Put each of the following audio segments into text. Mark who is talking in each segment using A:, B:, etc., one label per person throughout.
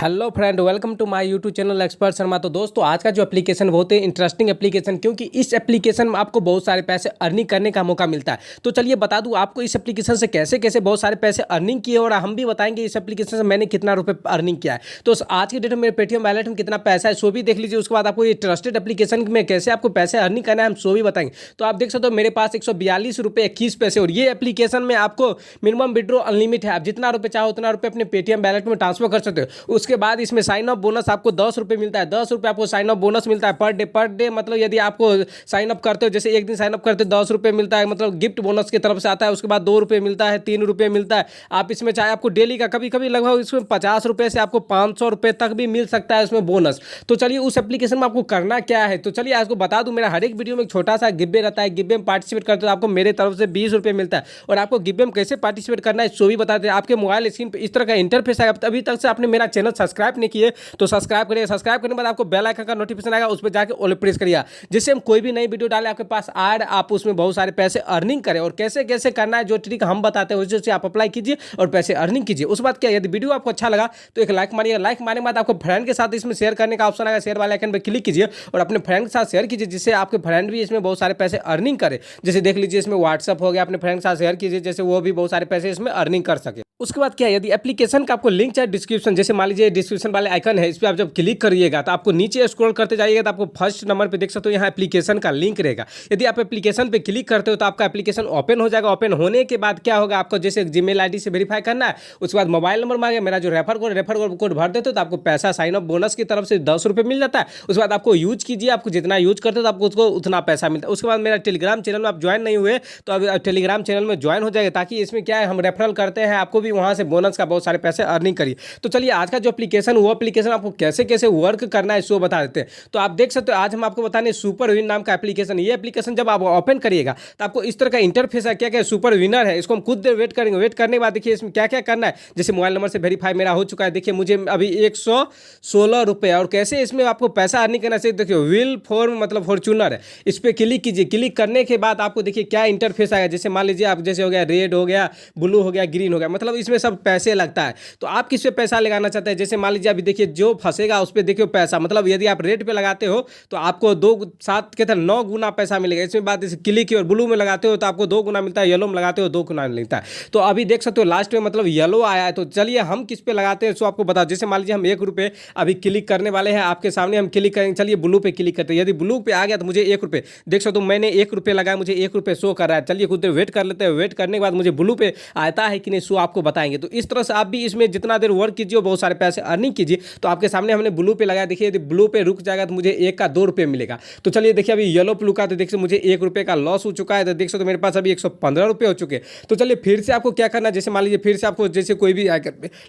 A: Hello friend, welcome to my YouTube channel expert Sharma. तो दोस्तों, आज का जो एप्लीकेशन बहुत ही इंटरेस्टिंग एप्लीकेशन, क्योंकि इस एप्लीकेशन में आपको बहुत सारे पैसे अर्निंग करने का मौका मिलता है। तो चलिए बता दूं आपको इस एप्लीकेशन से कैसे कैसे बहुत सारे पैसे अर्निंग किए, और हम भी बताएंगे इस एप्लीकेशन से मैंने कितना रुपये अर्निंग किया है। तो आज की डेट में मेरे पेटीएम वैलेट में कितना पैसा है सो भी देख लीजिए। उसके बाद आपको ये ट्रस्टेड एप्लीकेशन में कैसे आपको पैसे अर्निंग करना है हम सो भी बताएंगे। तो आप देख सकते हो मेरे पास 142 रुपये 21 पैसे, और ये एप्लीकेशन में आपको मिनिमम विड्रॉ अनलिमिट है। आप जितना रुपये चाहो उतना रुपये अपने पेटीएम वैलेट में ट्रांसफर कर सकते हो। उसके बाद इसमें साइन अप बोनस आपको 10 रुपये मिलता है। 10 रुपये आपको साइन अप बोनस मिलता है पर डे। मतलब यदि आपको साइन अप करते हो, जैसे एक दिन साइन अप करते हो 10 रुपये मिलता है, मतलब गिफ्ट बोनस की तरफ से आता है। उसके बाद 2 रुपये मिलता है, 3 रुपये मिलता है। आप इसमें चाहे आपको डेली का कभी कभी लगभग इसमें 50 रुपये से आपको 500 रुपये तक भी मिल सकता है इसमें बोनस। तो चलिए उस एप्लीकेशन में आपको करना क्या है, तो चलिए आपको बता दूं। मेरा हर एक वीडियो में एक छोटा सा गिब्बे रहता है। गिब्बे में पार्टिसिपेट करते हो आपको मेरे तरफ से 20 रुपये मिलता है। और आपको गिब्बे में कैसे पार्टिसिपेट करना है सो भी बताते हैं। आपके मोबाइल स्क्रीन पर इस तरह का इंटरफेस आएगा। अभी तक से आपने मेरा चैनल सब्सक्राइब नहीं किए तो सब्सक्राइब करिए। सब्सक्राइब करने के बाद आपको बेल आइकन का नोटिफिकेशन आएगा, उस पर जाकर ऑल प्रेस करिए, जिससे हम कोई भी नई वीडियो डालें आपके पास ऐड आप उसमें बहुत सारे पैसे अर्निंग करें। और कैसे कैसे करना है जो ट्रिक हम बताते हैं उसे आप अप्लाई कीजिए और पैसे अर्निंग कीजिए। उस बात क्या, यदि वीडियो आपको अच्छा लगा तो एक लाइक मारिए। लाइक मारने के बाद आपको फ्रेंड के साथ इसमें शेयर करने का ऑप्शन आएगा। शेयर वाले आइकन पर क्लिक कीजिए और अपने फ्रेंड के साथ शेयर कीजिए, जिससे आपके फ्रेंड भी इसमें बहुत सारे पैसे अर्निंग करे। जैसे देख लीजिए इसमें व्हाट्सअप हो गया, अपने फ्रेंड के साथ शेयर कीजिए, जैसे वो भी बहुत सारे पैसे इसमें अर्निंग कर सके। उसके बाद क्या है, यदि एप्लीकेशन का आपको लिंक चाहे डिस्क्रिप्शन, जैसे मान लीजिए डिस्क्रिप्शन वाले आइकन है, इस पर आप जब क्लिक करिएगा तो आपको नीचे स्क्रॉल करते जाइएगा तो आपको फर्स्ट नंबर पे देख सकते हो यहाँ एप्लीकेशन का लिंक रहेगा। यदि आप एप्लीकेशन पे क्लिक करते हो तो आपका एप्लीकेशन ओपन हो जाएगा। ओपन होने के बाद क्या होगा, आपको जैसे जीमेल आईडी से वेरीफाई करना है। उसके बाद मोबाइल नंबर मांगे, मेरा जो रेफर कोड भर देते हो तो आपको पैसा साइन अप बोनस की तरफ से 10 रुपये मिल जाता है। उसके बाद आपको यूज कीजिए, आपको जितना यूज करते हो तो आपको उसको उतना पैसा मिलता है। उसके बाद मेरा टेलीग्राम चैनल में आप ज्वाइन नहीं हुए तो अब टेलीग्राम चैनल में ज्वाइन हो जाएगा, ताकि इसमें क्या है हम रेफरल करते हैं, आपको भी वहाँ से बोनस का बहुत सारे पैसे अर्निंग करिए। तो चलिए आज का जो एप्लीकेशन वो एप्लीकेशन आपको कैसे कैसे वर्क करना है सो बता देते हैं। तो आप देख सकते हो आज हम आपको बताने सुपर विन नाम का एप्लीकेशन। ये एप्लीकेशन जब आप ओपन करिएगा तो आपको इस तरह का इंटरफेस है। क्या क्या सुपर विनर है, इसको हम खुद देर वेट करेंगे। वेट करने के बाद देखिए इसमें क्या क्या करना है। जैसे मोबाइल नंबर से वेरीफाई मेरा हो चुका है, देखिए मुझे अभी 116 रुपये। और कैसे इसमें आपको पैसा अर्निंग करना चाहिए, देखिए व्हील फॉर्म मतलब फॉर्चूनर है, इस पर क्लिक कीजिए। क्लिक करने के बाद आपको देखिए क्या इंटरफेस आएगा। जैसे मान लीजिए आप जैसे हो गया रेड हो गया, ब्लू हो गया, ग्रीन हो गया, मतलब इसमें सब पैसे लगता है। तो आप किस पे पैसा लगाना चाहते हैं, जैसे मान लीजिए अभी देखिए जो फंसेगा उस पर देखिए पैसा, मतलब यदि आप रेड पे लगाते हो तो आपको 2 7 के 9 गुना पैसा मिलेगा। इसमें बात इसे क्लिक की, और ब्लू में लगाते हो तो आपको 2 गुना मिलता है, येलो में लगाते हो 2 गुना मिलता है। तो अभी देख सकते हो लास्ट में मतलब येलो आया है। तो चलिए हम किस पे लगाते हैं सो आपको बता। जैसे मान लीजिए हम 1 रुपये अभी क्लिक करने वाले हैं, आपके सामने हम क्लिक करेंगे। चलिए ब्लू पे क्लिक करते हैं। यदि ब्लू पे आ गया तो मुझे 1 रुपये देख सकते हो, मैंने 1 रुपये लगाया, मुझे 1 रुपये शो कर रहा है। चलिए कुछ देर वेट कर लेते हैं। वेट करने के बाद मुझे ब्लू पे आता है कि नहीं सो आपको बताएंगे। तो इस तरह से आप भी इसमें जितना देर वर्क कीजिए बहुत सारे पैसे अर्निंग कीजिए। तो आपके सामने हमने ब्लू पे लगाया, देखिए यदि ब्लू पे रुक जाएगा तो मुझे 1 का 2 रुपये मिलेगा। तो चलिए देखिए अभी येलो पे रुका तो देखिए मुझे 1 रुपये का लॉस हो चुका है। तो देख सकते हो मेरे पास अभी 115 रुपये हो चुके। तो चलिए फिर से आपको क्या करना है, जैसे मान लीजिए फिर से आपको जैसे कोई भी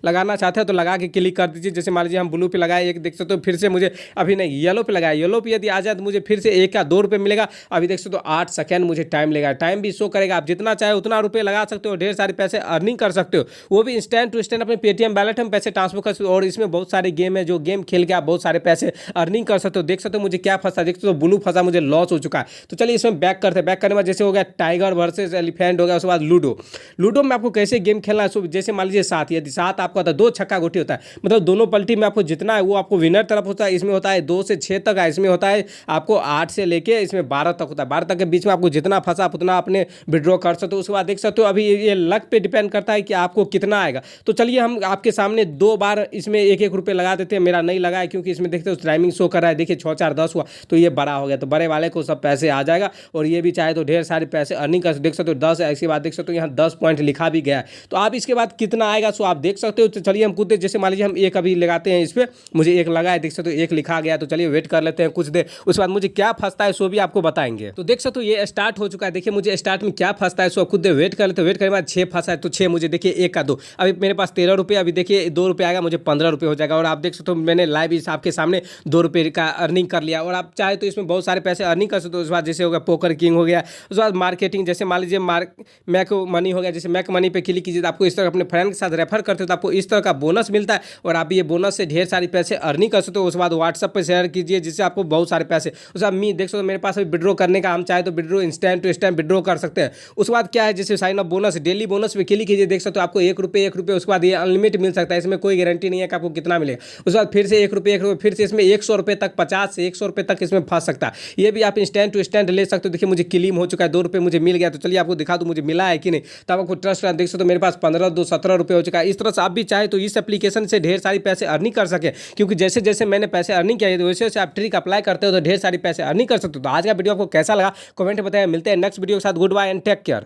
A: लगाना चाहते हैं तो लगा के क्लिक कर दीजिए। जैसे मान लीजिए हम ब्लू पे लगाए एक, देख सकते हो फिर से मुझे अभी नहीं येलो पे लगाया। येलो पे यदि आ जाए तो मुझे फिर से 1 का 2 रुपये मिलेगा। अभी देख सकते हो 8 सेकंड मुझे टाइम लेगा, टाइम भी शो करेगा। आप जितना चाहे उतना रुपये लगा सकते हो, ढेर सारे पैसे अर्निंग कर सकते हो, वो भी इंस्टेंट टू इंस्टेंट अपने पेटीएम वैलेट में पैसे ट्रांसफर कर सकते हो। और इसमें बहुत सारे गेम है जो गेम खेल के आप बहुत सारे पैसे अर्निंग कर सकते हो। देख सकते हो मुझे क्या फंसा, देख सकते हो ब्लू फंसा, मुझे लॉस हो चुका है। तो चलिए इसमें बैक करते हैं। बैक करने के बाद जैसे हो गया टाइगर वर्सेस एलिफेंट हो गया। उसके बाद लूडो में आपको कैसे गेम खेलना है, जैसे मान लीजिए 7, यदि 7 आपको आता है 2 छक्का गोटी होता है, मतलब दोनों पलटी में आपको जितना है वो आपको विनर तरफ होता है। इसमें होता है 2 से 6 तक है, इसमें होता है आपको 8 से लेके इसमें 12 तक होता है। 12 तक के बीच में आपको जितना फंसा उतना अपने विड्रॉ कर सकते हो। उसके बाद देख सकते हो अभी ये लक पे डिपेंड करता है कि आपको कितना आएगा। तो चलिए हम आपके सामने 2 बार इसमें 1-1 रुपये लगा देते हैं। मेरा नहीं लगा है क्योंकि इसमें देखते हो टाइमिंग शो कर रहा है, देखिए 6 4 10 हुआ तो ये बड़ा हो गया। तो बड़े वाले को सब पैसे आ जाएगा, और ये भी चाहे तो ढेर सारे पैसे अर्निंग कर देख सकते हो 10 है। इसके बाद देख सकते हो यहाँ 10 पॉइंट लिखा भी गया है। तो आप इसके बाद कितना आएगा सो आप देख सकते हो। तो चलिए हम खुद जैसे मान लीजिए हम 1 अभी लगाते हैं, इस पर मुझे 1 लगा है, देख सकते हो 1 लिखा गया। तो चलिए वेट कर लेते हैं कुछ देर, उसके बाद मुझे क्या फंसता है सो भी आपको बताएंगे। तो देख सकते हो ये स्टार्ट हो चुका है, देखिए मुझे स्टार्ट में क्या फंसता है सो खुद देर वेट कर लेते हैं। वेट करने के बाद 6 फंसा है, तो 6 मुझे देखिए 1 का 2, अभी मेरे पास 13 रुपये, अभी देखिए 2 रुपये आएगा, मुझे 15 रुपये हो जाएगा। और आप देख सकते हो मैंने लाइव इस आपके सामने 2 रुपये का अर्निंग कर लिया। और आप चाहे तो इसमें बहुत सारे पैसे अर्निंग कर सकते हो। उसके बाद जैसे हो गया पोकर किंग हो गया, उसके बाद मार्केटिंग, जैसे मान लीजिए मैक मनी हो गया, जैसे मैक मनी पे क्लिक कीजिए तो आपको इस तरह अपने फ्रेंड के साथ रेफर करते हो तो आपको इस तरह का बोनस मिलता है। और आप ये बोनस से ढेर सारे पैसे अर्निंग कर सकते हो। उसके बाद व्हाट्सअप पर शेयर कीजिए जिससे आपको बहुत सारे पैसे। उसके बाद देख सकते हो मेरे पास अभी विड्रॉ करने का, हम चाहे तो withdraw instant to instant withdraw कर सकते हैं। उसके बाद क्या है, जैसे sign up bonus daily bonus पे क्लिक कीजिए, देख सकते हो आपको 1 रुपये उसके बाद ये अनलिमिटेड मिल सकता है। इसमें कोई गारंटी नहीं नहीं है कि आपको कितना मिलेगा। उसके बाद फिर से ₹1 फिर से इसमें ₹100 तक, 50 से ₹100 तक इसमें फंस सकता है। ये भी आप इंस्टेंट टू इंस्टेंट ले सकते हो। देखिए मुझे क्लेम हो चुका है, ₹2 मुझे मिल गया। तो चलिए आपको दिखा दूँ मुझे मिला है कि नहीं, तब आपको ट्रस्ट देख सकते हो। मेरे पास 15 2 ₹17 हो चुका है। इस तरह से आप भी चाहे तो इस एप्लीकेशन से ढेर सारी पैसे अर्निंग कर सके, क्योंकि जैसे जैसे मैंने पैसे अर्निंग किया है वैसे वैसे आप ट्रिक अप्लाई करते हो तो ढेर सारी पैसे अर्निंग कर सकते हो। तो आज का वीडियो आपको कैसा लगा कमेंट में बताएं। मिलते हैं नेक्स्ट वीडियो के साथ। Good bye and take care.